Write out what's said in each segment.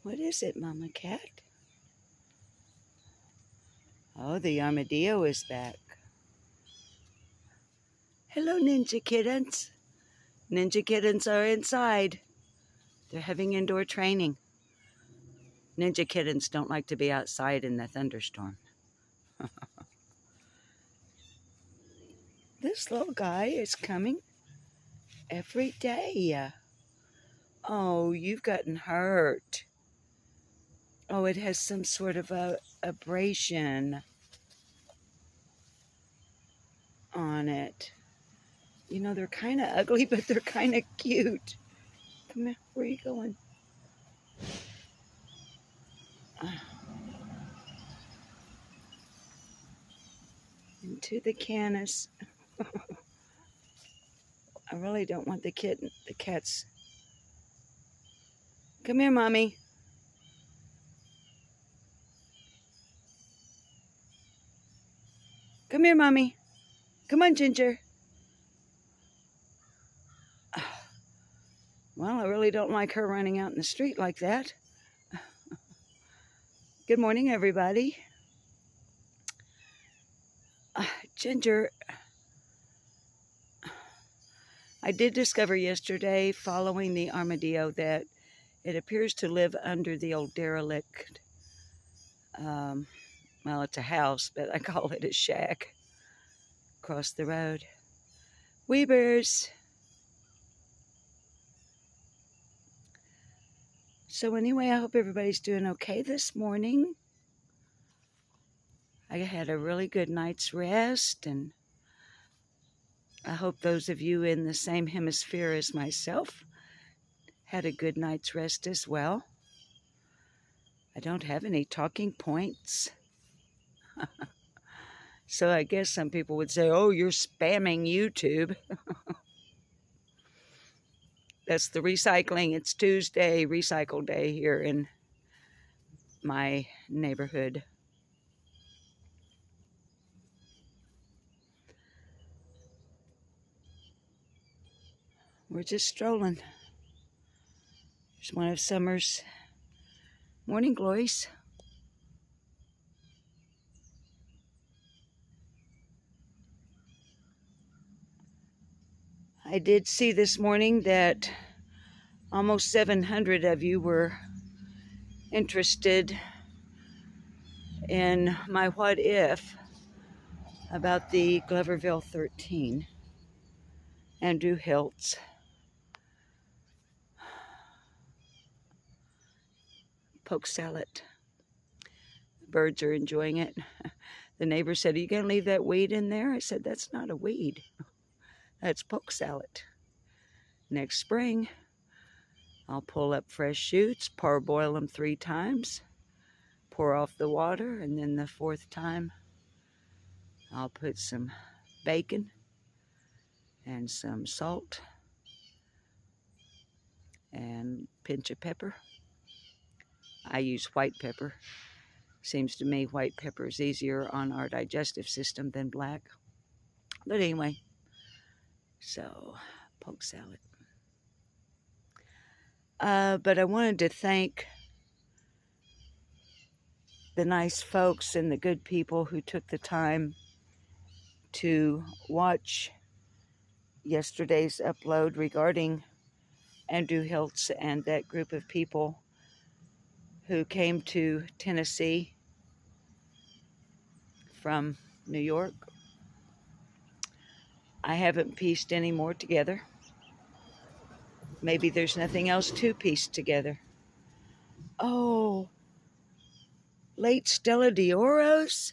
What is it, Mama Cat? Oh, the armadillo is back. Hello, Ninja Kittens. Ninja Kittens are inside. They're having indoor training. Ninja Kittens don't like to be outside in the thunderstorm. This little guy is coming every day. Oh, you've gotten hurt. Oh, it has some sort of a abrasion on it. You know, they're kind of ugly, but they're kind of cute. Come here, where are you going? Into the canis. I really don't want the cats. Come here, Mommy. Come here, Mommy. Come on, Ginger. Well, I really don't like her running out in the street like that. Good morning, everybody. Ginger, I did discover yesterday, following the armadillo, that it appears to live under the old derelict, well, it's a house, but I call it a shack, across the road. Weebers. So anyway, I hope everybody's doing okay this morning. I had a really good night's rest, and I hope those of you in the same hemisphere as myself had a good night's rest as well. I don't have any talking points. So I guess some people would say, oh, you're spamming YouTube. That's the recycling. It's Tuesday, recycle day here in my neighborhood. We're just strolling. There's one of summer's morning glories. I did see this morning that almost 700 of you were interested in my what if about the Gloverville 13, Andrew Hiltz. Poke salad. The birds are enjoying it. The neighbor said, are you going to leave that weed in there? I said, that's not a weed. That's poke salad. Next spring, I'll pull up fresh shoots, parboil them 3 times, pour off the water, and then the 4th time, I'll put some bacon and some salt and pinch of pepper. I use white pepper. Seems to me white pepper is easier on our digestive system than black. But anyway, so poke salad. But I wanted to thank the nice folks and the good people who took the time to watch yesterday's upload regarding Andrew Hiltz and that group of people who came to Tennessee from New York. I haven't pieced any more together. Maybe there's nothing else to piece together. Oh, late Stella Dioros?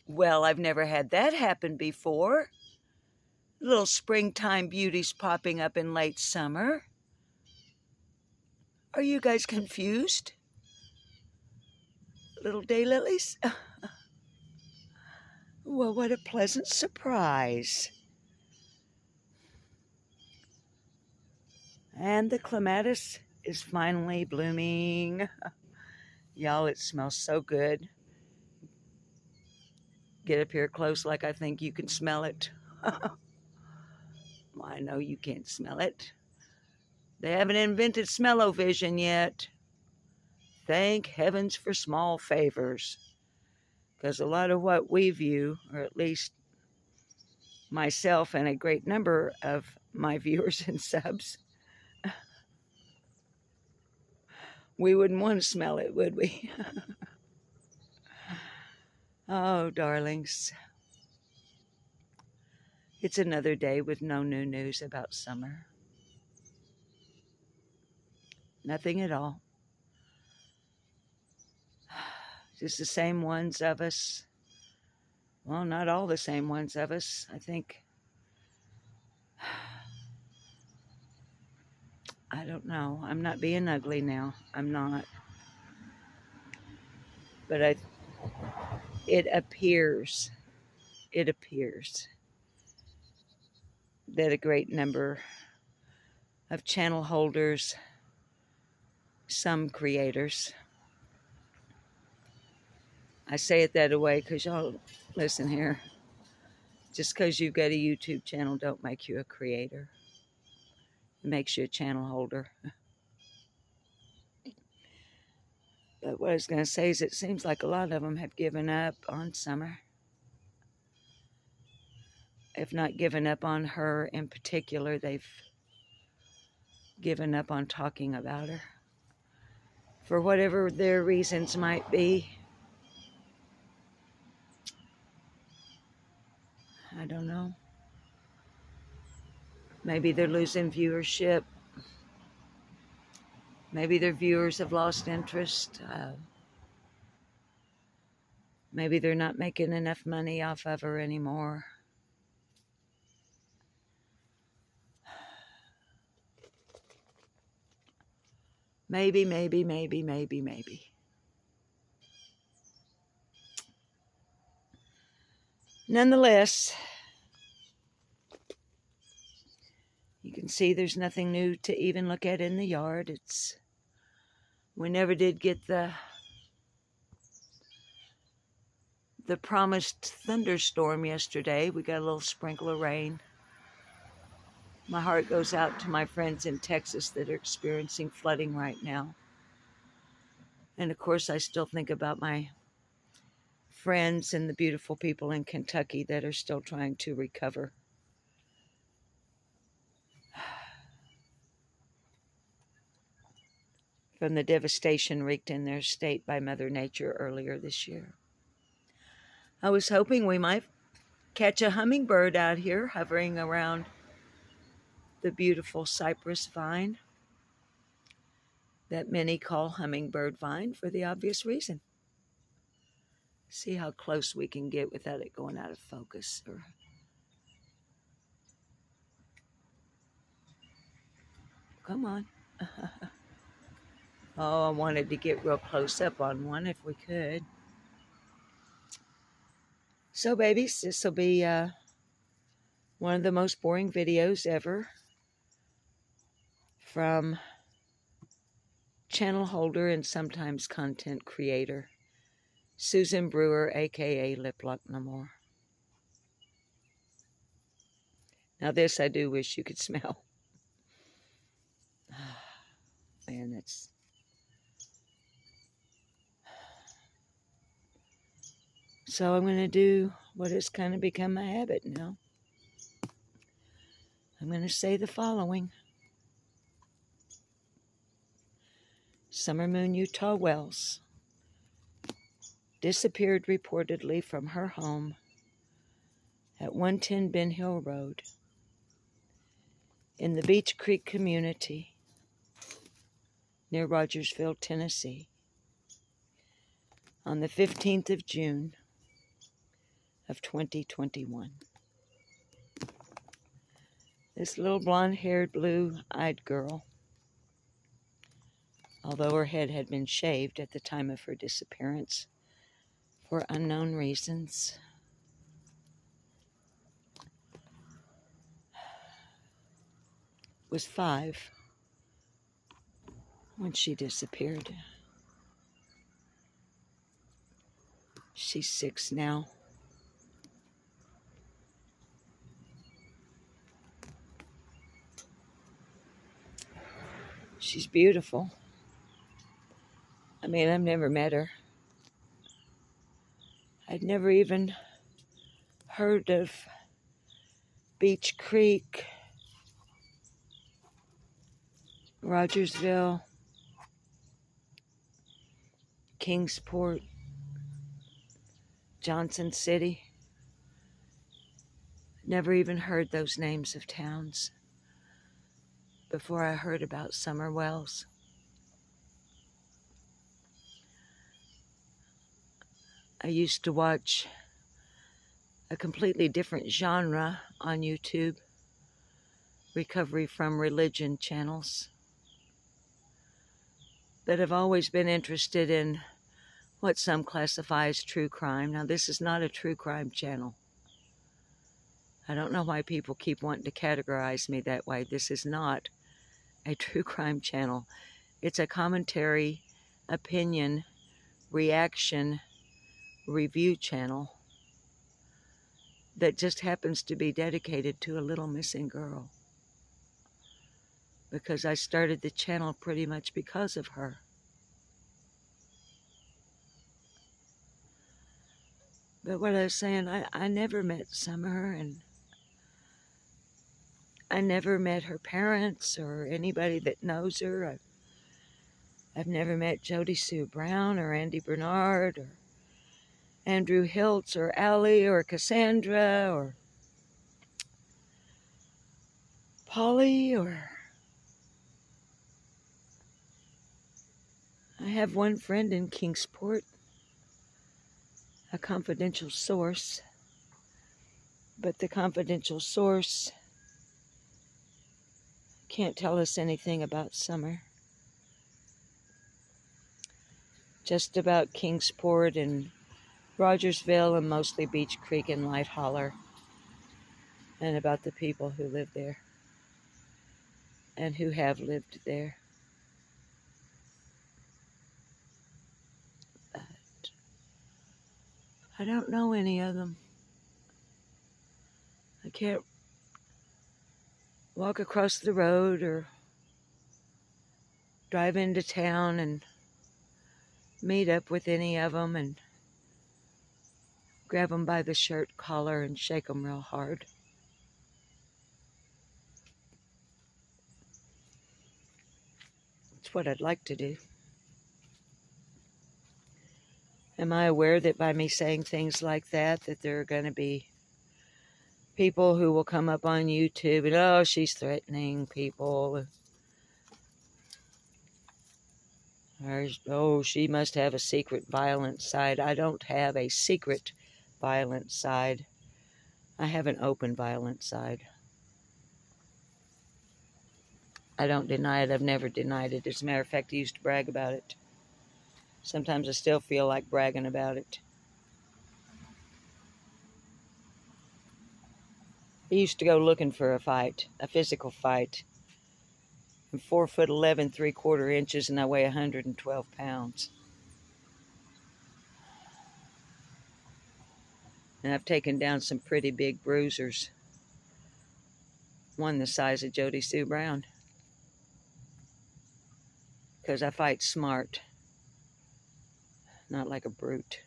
Well, I've never had that happen before. Little springtime beauties popping up in late summer. Are you guys confused? Little daylilies? Well, what a pleasant surprise. And the clematis is finally blooming. Y'all, it smells so good. Get up here close like I think you can smell it. Well, I know you can't smell it. They haven't invented smell-o-vision yet. Thank heavens for small favors. Because a lot of what we view, or at least myself and a great number of my viewers and subs, we wouldn't want to smell it, would we? Oh, darlings. It's another day with no new news about summer. Nothing at all. Just the same ones of us. Well, not all the same ones of us. I think, I don't know. I'm not being ugly now. I'm not. But it appears that a great number of channel holders, some creators, I say it that way because y'all, listen here, just because you've got a YouTube channel don't make you a creator. It makes you a channel holder. But what I was going to say is it seems like a lot of them have given up on Summer. If not given up on her in particular, they've given up on talking about her. For whatever their reasons might be. I don't know. Maybe they're losing viewership. Maybe their viewers have lost interest. Maybe they're not making enough money off of her anymore. Maybe. Nonetheless, you can see there's nothing new to even look at in the yard. We never did get the promised thunderstorm yesterday. We got a little sprinkle of rain. My heart goes out to my friends in Texas that are experiencing flooding right now. And of course, I still think about my friends and the beautiful people in Kentucky that are still trying to recover. From the devastation wreaked in their state by Mother Nature earlier this year. I was hoping we might catch a hummingbird out here hovering around the beautiful cypress vine that many call hummingbird vine for the obvious reason. See how close we can get without it going out of focus. Come on. Oh, I wanted to get real close up on one if we could. So, babies, this will be one of the most boring videos ever from channel holder and sometimes content creator Susan Brewer, aka Lip Lock No More. Now this I do wish you could smell. Man, that's... So I'm going to do what has kind of become a habit now. I'm going to say the following. Summer Moon Utah Wells disappeared reportedly from her home at 110 Ben Hill Road in the Beach Creek community near Rogersville, Tennessee on the 15th of June of 2021. This little blonde-haired, blue-eyed girl, although her head had been shaved at the time of her disappearance for unknown reasons, was 5 when she disappeared. She's 6 now. She's beautiful. mean, I've never met her. I'd never even heard of Beach Creek, Rogersville, Kingsport, Johnson City. Never even heard those names of towns before I heard about Summer Wells. I used to watch a completely different genre on YouTube, recovery from religion channels, but I've always been interested in what some classify as true crime. Now, this is not a true crime channel. I don't know why people keep wanting to categorize me that way. This is not a true crime channel. It's a commentary, opinion, reaction, review channel that just happens to be dedicated to a little missing girl. Because I started the channel pretty much because of her. But what I was saying, I never met Summer, and I never met her parents or anybody that knows her. I've never met Jody Sue Brown or Andy Bernard or Andrew Hiltz or Allie or Cassandra or Polly or... I have one friend in Kingsport, a confidential source, but the confidential source can't tell us anything about Summer. Just about Kingsport and Rogersville and mostly Beach Creek and Light Holler, and about the people who live there and who have lived there. But I don't know any of them. I can't walk across the road or drive into town and meet up with any of them and grab them by the shirt collar and shake them real hard. It's what I'd like to do. Am I aware that by me saying things like that there are going to be people who will come up on YouTube and, oh, she's threatening people. Or, oh, she must have a secret violent side. I don't have a secret violent side. I have an open violent side. I don't deny it. I've never denied it. As a matter of fact, I used to brag about it. Sometimes I still feel like bragging about it. I used to go looking for a fight, a physical fight. I'm 4'11", 3/4 inches, and I weigh 112 pounds. And I've taken down some pretty big bruisers. One the size of Jody Sue Brown. Because I fight smart, not like a brute.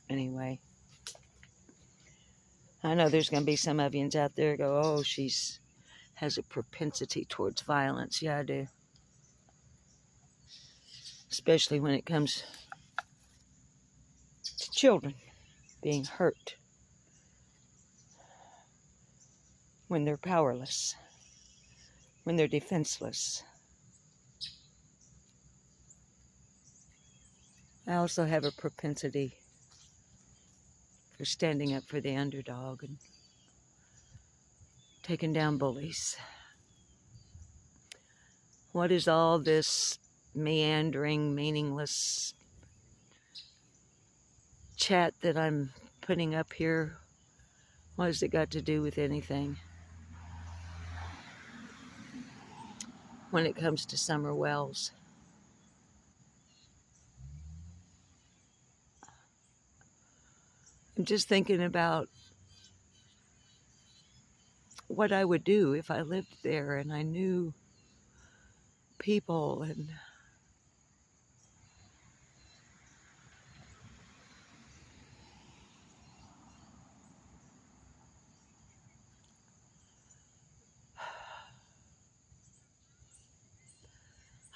Anyway, I know there's going to be some of yous out there go, oh, has a propensity towards violence. Yeah, I do. Especially when it comes to children being hurt. When they're powerless. When they're defenseless. I also have a propensity for standing up for the underdog and taking down bullies. What is all this meandering, meaningless chat that I'm putting up here? What has it got to do with anything? When it comes to Summer Wells. I'm just thinking about what I would do if I lived there and I knew people, and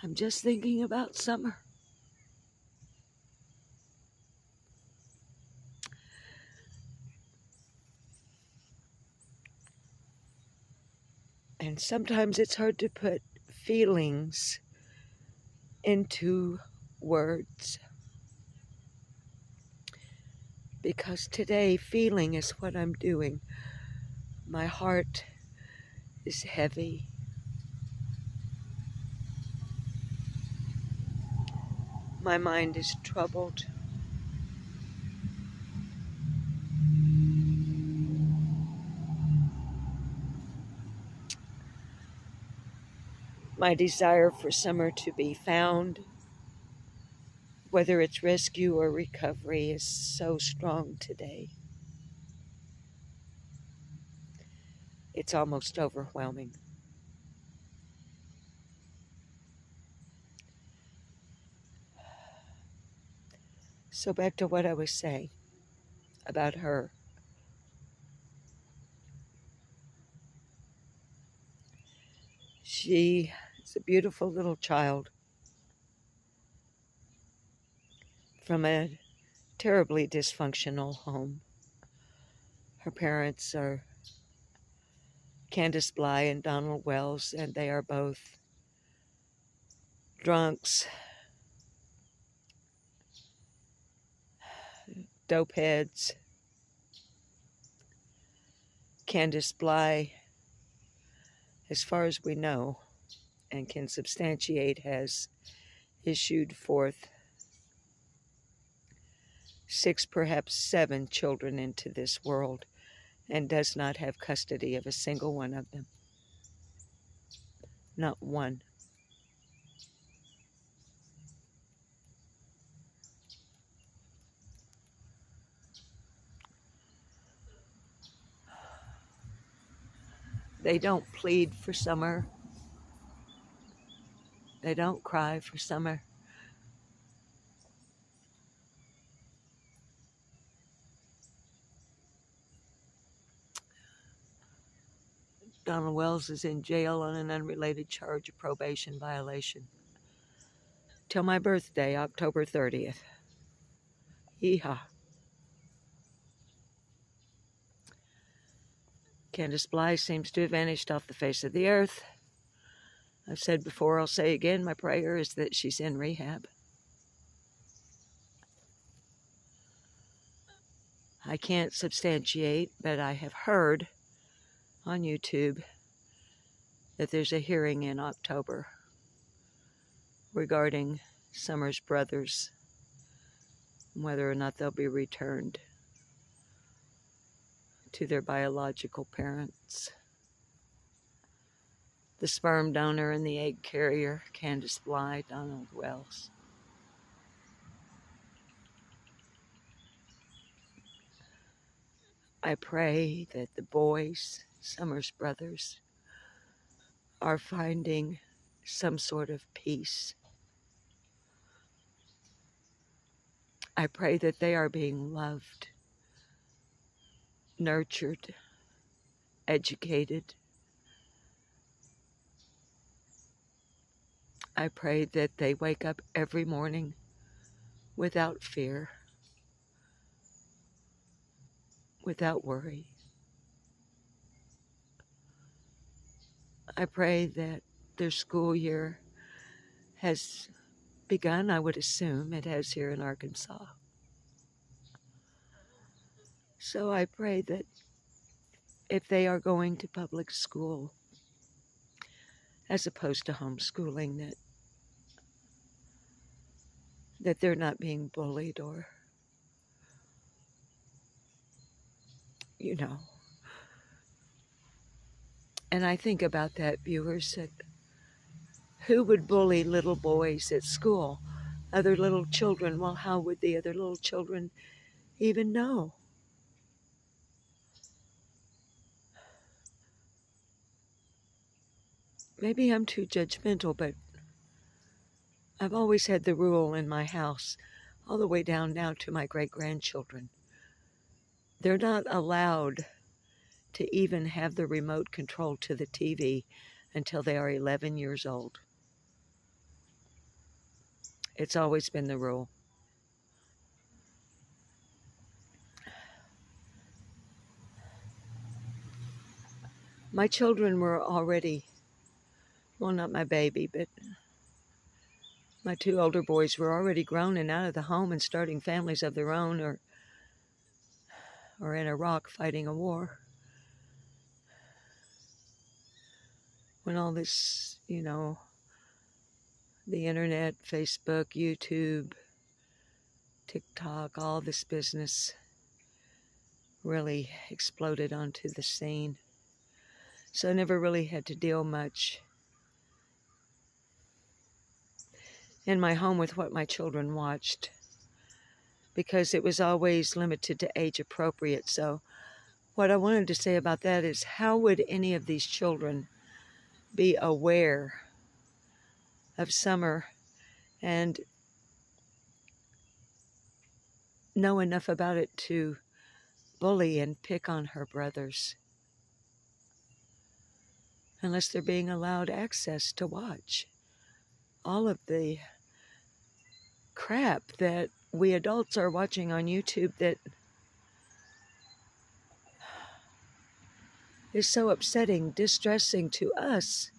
I'm just thinking about summer. And sometimes it's hard to put feelings into words, because today feeling is what I'm doing. My heart is heavy. My mind is troubled. My desire for summer to be found, whether it's rescue or recovery, is so strong today. It's almost overwhelming. So back to what I was saying about her. She is a beautiful little child from a terribly dysfunctional home. Her parents are Candace Bly and Donald Wells, and they are both drunks, dopeheads. Candace Bly, as far as we know and can substantiate, has issued forth 6, perhaps 7 children into this world, and does not have custody of a single one of them. Not one. They don't plead for summer. They don't cry for summer. Donald Wells is in jail on an unrelated charge of probation violation till my birthday, October 30th. Yeehaw. Candace Bly seems to have vanished off the face of the earth. I've said before, I'll say again, my prayer is that she's in rehab. I can't substantiate, but I have heard on YouTube that there's a hearing in October regarding Summer's brothers, whether or not they'll be returned to their biological parents. The sperm donor and the egg carrier, Candace Bly, Donald Wells. I pray that the boys, Summer's brothers, are finding some sort of peace. I pray that they are being loved, nurtured, educated. I pray that they wake up every morning without fear, without worry. I pray that their school year has begun. I would assume it has here in Arkansas. So I pray that if they are going to public school as opposed to homeschooling, that they're not being bullied or, you know. And I think about that, viewers, that who would bully little boys at school? Other little children. Well, how would the other little children even know? Maybe I'm too judgmental, but I've always had the rule in my house, all the way down now to my great-grandchildren. They're not allowed to even have the remote control to the TV until they are 11 years old. It's always been the rule. My children were already, well, not my baby, but my two older boys were already grown and out of the home and starting families of their own, or in Iraq fighting a war. When all this, the internet, Facebook, YouTube, TikTok, all this business really exploded onto the scene. So I never really had to deal much in my home with what my children watched, because it was always limited to age appropriate. So what I wanted to say about that is, how would any of these children be aware of Summer and know enough about it to bully and pick on her brothers, unless they're being allowed access to watch all of the crap that we adults are watching on YouTube that is so upsetting, distressing to us.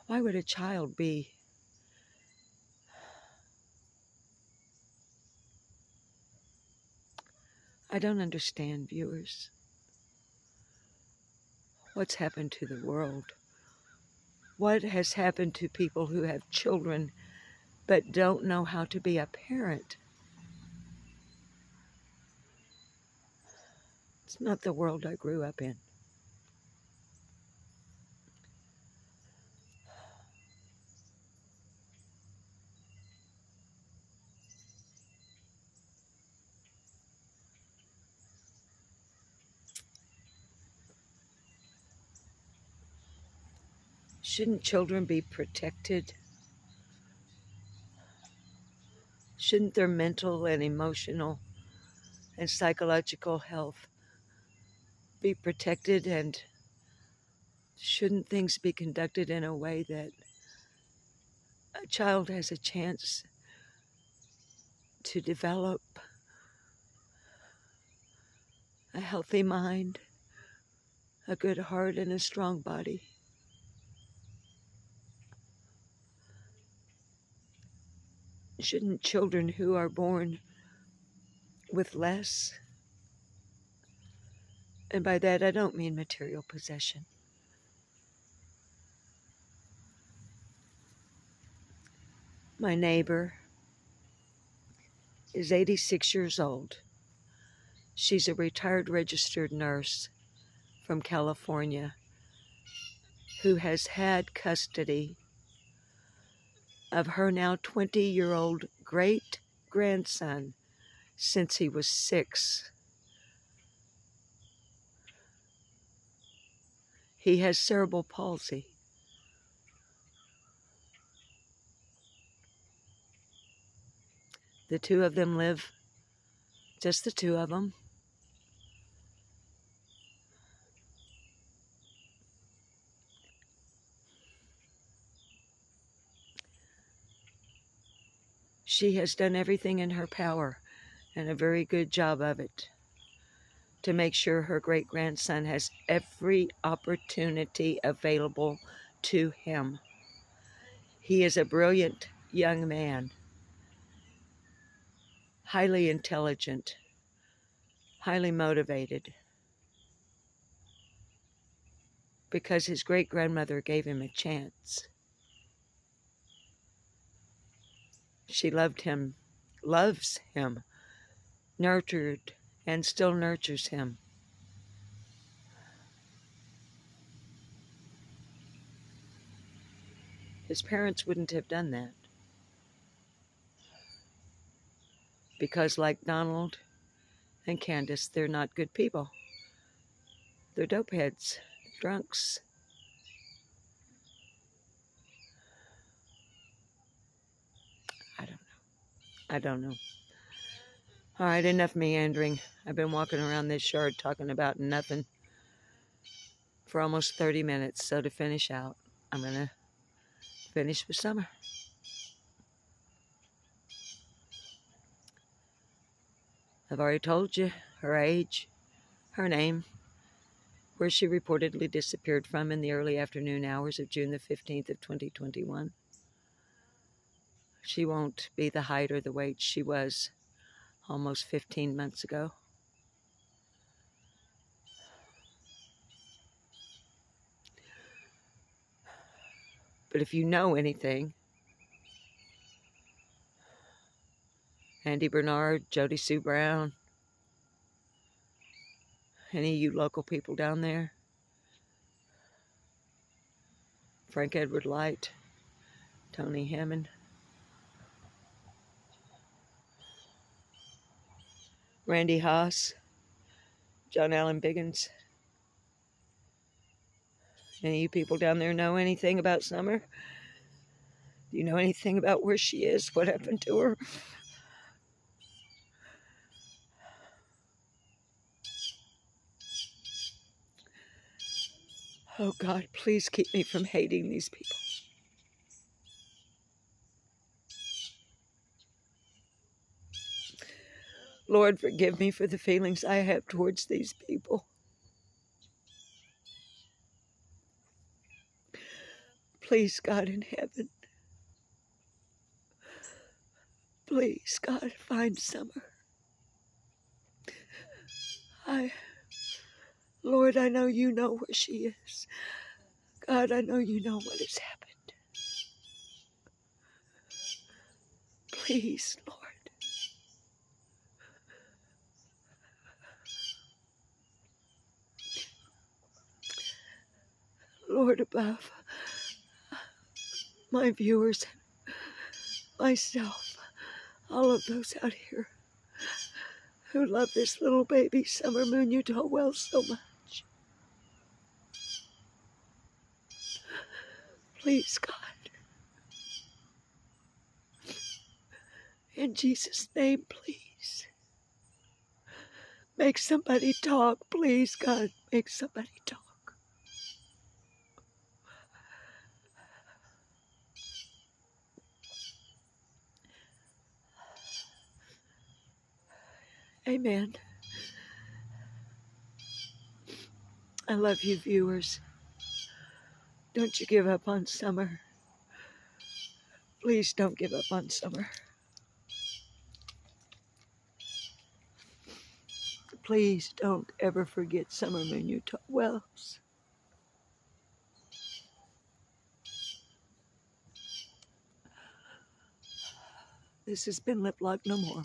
Why would a child be? I don't understand, viewers. What's happened to the world? What has happened to people who have children but don't know how to be a parent? It's not the world I grew up in. Shouldn't children be protected? Shouldn't their mental and emotional and psychological health be protected? And shouldn't things be conducted in a way that a child has a chance to develop a healthy mind, a good heart, and a strong body? Shouldn't children who are born with less, and by that I don't mean material possession, my neighbor is 86 years old. She's a retired registered nurse from California who has had custody of her now 20-year-old great-grandson since he was 6. He has cerebral palsy. The two of them live, just the two of them. She has done everything in her power, and a very good job of it, to make sure her great-grandson has every opportunity available to him. He is a brilliant young man, highly intelligent, highly motivated, because his great-grandmother gave him a chance. She loved him, loves him, nurtured, and still nurtures him. His parents wouldn't have done that, because like Donald and Candace, they're not good people. They're dopeheads, drunks. I don't know. All right, enough meandering. I've been walking around this yard talking about nothing for almost 30 minutes. So to finish out, I'm going to finish with Summer. I've already told you her age, her name, where she reportedly disappeared from in the early afternoon hours of June the 15th of 2021. She won't be the height or the weight she was almost 15 months ago. But if you know anything, Andy Bernard, Jody Sue Brown, any of you local people down there, Frank Edward Light, Tony Hammond, Randy Haas, John Allen Biggins, any of you people down there know anything about Summer? Do you know anything about where she is? What happened to her? Oh God, please keep me from hating these people. Lord, forgive me for the feelings I have towards these people. Please, God in heaven, please, God, find Summer. Lord, I know you know where she is. God, I know you know what has happened. Please, Lord. Lord above, my viewers, myself, all of those out here who love this little baby Summer Moon Utah so much. Please, God, in Jesus' name, please. Make somebody talk, please, God, make somebody talk. Amen. I love you, viewers. Don't you give up on Summer. Please don't give up on Summer. Please don't ever forget Summer Moon Utah Wells. This has been Lip Lock No More.